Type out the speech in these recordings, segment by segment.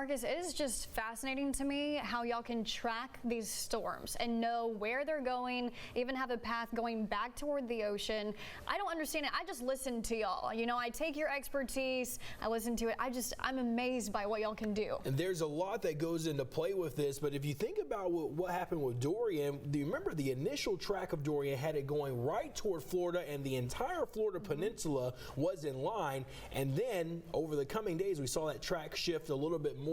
Marcus, it is just fascinating to me how y'all can track these storms and know where they're going, even have a path going back toward the ocean. I don't understand it. I just listen to y'all. You know, I take your expertise, I listen to it. I'm amazed by what y'all can do. And there's a lot that goes into play with this, but if you think about what happened with Dorian, do you remember the initial track of Dorian had it going right toward Florida, and the entire Florida peninsula was in line, and then over the coming days we saw that track shift a little bit more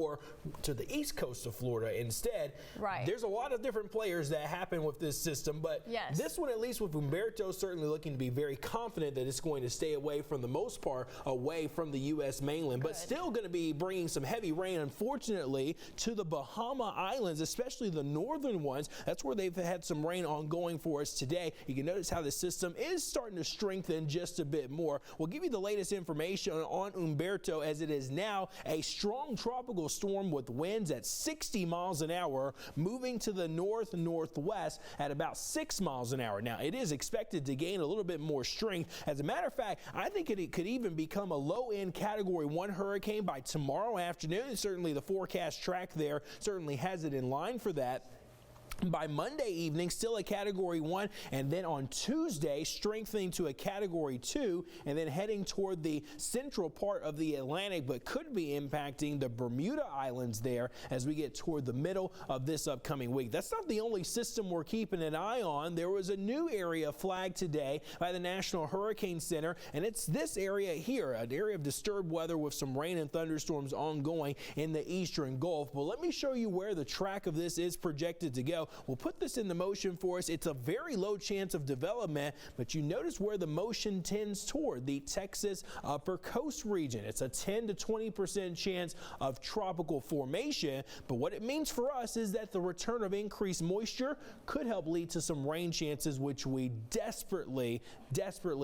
to the east coast of Florida instead. Right. There's a lot of different players that happen with this system, but yes, this one, at least with Humberto, certainly looking to be very confident that it's going to stay away from the most part away from the U.S. mainland, but still going to be bringing some heavy rain, unfortunately, to the Bahama Islands, especially the northern ones. That's where they've had some rain ongoing for us today. You can notice how the system is starting to strengthen just a bit more. We'll give you the latest information on Humberto, as it is now a strong tropical storm with winds at 60 miles an hour, moving to the north-northwest at about 6 miles an hour. Now, it is expected to gain a little bit more strength. As a matter of fact, I think it could even become a low-end Category 1 hurricane by tomorrow afternoon. Certainly the forecast track there certainly has it in line for that. By Monday evening, still a Category 1, and then on Tuesday, strengthening to a Category 2, and then heading toward the central part of the Atlantic, but could be impacting the Bermuda Islands there as we get toward the middle of this upcoming week. That's not the only system we're keeping an eye on. There was a new area flagged today by the National Hurricane Center, and it's this area here, an area of disturbed weather with some rain and thunderstorms ongoing in the eastern Gulf. But let me show you where the track of this is projected to go. We'll put this into motion for us. It's a very low chance of development, but you notice where the motion tends toward the Texas upper coast region. It's a 10 to 20% chance of tropical formation, but what it means for us is that the return of increased moisture could help lead to some rain chances, which we desperately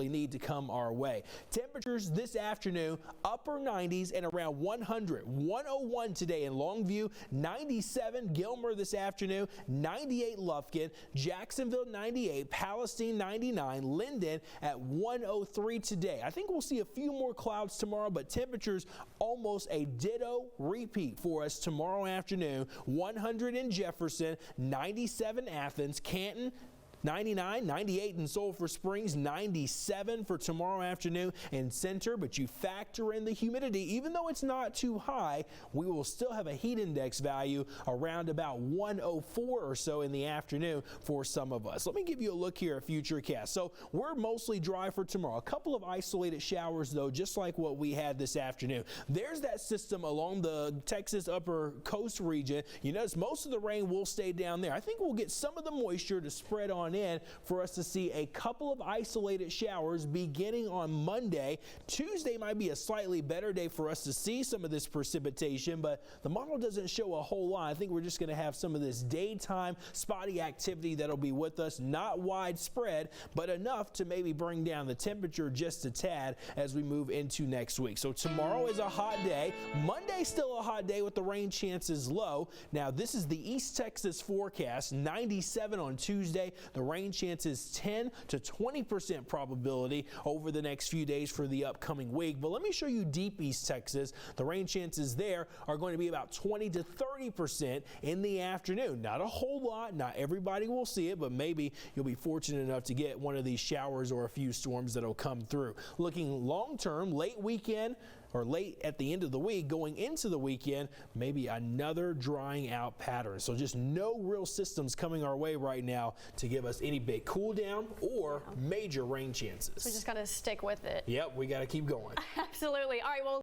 need to come our way. Temperatures this afternoon, upper 90s and around 100. 101 today in Longview, 97 Gilmer this afternoon, 98 Lufkin, Jacksonville 98, Palestine 99, Linden at 103 today. I think we'll see a few more clouds tomorrow, but temperatures almost a ditto repeat for us tomorrow afternoon. 100 in Jefferson, 97 Athens, Canton, 99, 98 in Sulphur Springs, 97 for tomorrow afternoon in Center, but you factor in the humidity. Even though it's not too high, we will still have a heat index value around about 104 or so in the afternoon for some of us. Let me give you a look here at Futurecast. So we're mostly dry for tomorrow. A couple of isolated showers, though, just like what we had this afternoon. There's that system along the Texas upper coast region. You notice most of the rain will stay down there. I think we'll get some of the moisture to spread on in for us to see a couple of isolated showers beginning on Monday. Tuesday might be a slightly better day for us to see some of this precipitation, but the model doesn't show a whole lot. I think we're just going to have some of this daytime spotty activity that'll be with us, not widespread, but enough to maybe bring down the temperature just a tad as we move into next week. So tomorrow is a hot day. Monday still a hot day with the rain chances low. Now this is the East Texas forecast, 97 on Tuesday. The rain chances 10 to 20% probability over the next few days for the upcoming week. But let me show you deep East Texas. The rain chances there are going to be about 20 to 30% in the afternoon. Not a whole lot. Not everybody will see it, but maybe you'll be fortunate enough to get one of these showers or a few storms that'll come through. Looking long term, late weekend or late at the end of the week, going into the weekend, maybe another drying out pattern. So just no real systems coming our way right now to give us any big cool down or major rain chances. So we just got to stick with it. Yep, we got to keep going. Absolutely. All right, well.